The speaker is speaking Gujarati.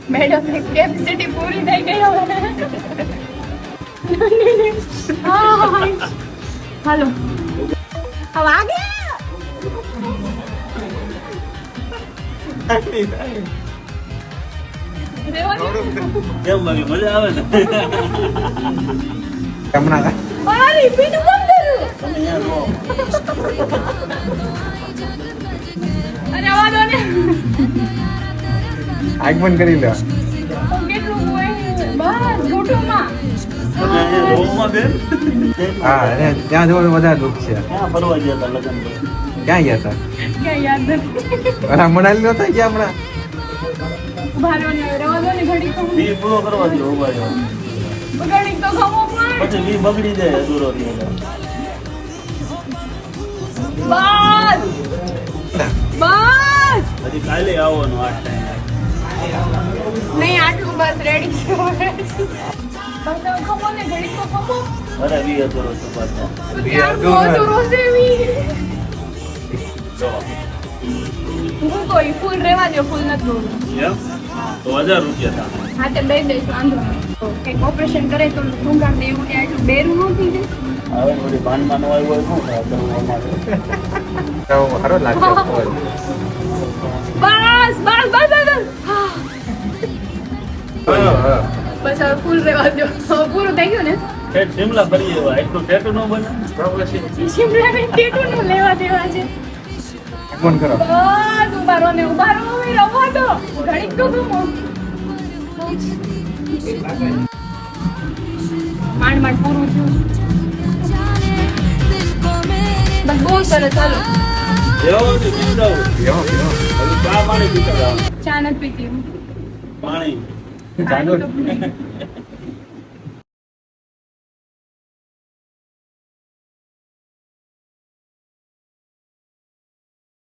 મેડમ ની કેપેસિટી પૂરી થઈ ગઈ હવે હાલો હવે આગે કેમ બાકી મજા આવે ને હમણાં મારી પીઠ બંધ અરે આવા દો ને આગમન કરી લો કેટલું હોય બસ ઘૂંટણમાં તમે અહીંયા રોમમાં બેન હા અરે ત્યાં જવાનું વધારે દુઃખ છે ક્યાં ફરવા ગયા હતા લગ્ન પર? ક્યાં ગયા હતા ક્યાં યાદ નથી અરે મનાલી નતા ગયા હમણાં ઉભા રહો ને રવા દો ને ઘડી તો વી પૂરો કરવા દો ઉભા રહ્યો. ઘડી તો ખમો પણ પછી વી બગડી જાય અધૂરો રહી એટલે. બસ બસ હજી કાલે આવવાનું આ ટાઈમ નહીં આટલું બસ રેડી છે બસ હવે ખમો ને ઘડી તો ખમો અરે વી અધૂરો છે પાછો તો ત્યાં તો રોસેવી જો હું કોઈ ફૂલ રેવા દો ફૂલ નથી બોલું એમ તો 1000 રૂપિયા થાય હા તે દઈ દઈશ વાંધો નહીં કંઈક ઓપરેશન કરે તો ઠુંગાર ને એવું ને આટલું બેરું ન થઈ જાય હવે થોડી ભાનમાં નો આવ્યો હોય શું થાય કરવું અમારે તો સારો લાગશે બસ બસ બસ બસ હા. બસ હવે ફૂલ રેવા દો હવે પૂરું થઈ ગયું ને ઠેઠ શિમલા ફરી આવ્યા એટલું ટેટુ ન બને શિમલા ને ટેટુ નું લેવા દેવા છે આગમન કરો બસ ઉભા રહો ને ઉભા રહો હવે રવા દો ઘડીક તો ઘૂમો માંડ માંડ પૂરું થયું બસ બહુ સરસ ચાલો એવો છે પીવડાવું એવો કેવો હવે ચા પાણી પીતા જાઓ. ચા નથી પીતી હું. પાણી ચાલો પાણી તો પીતી.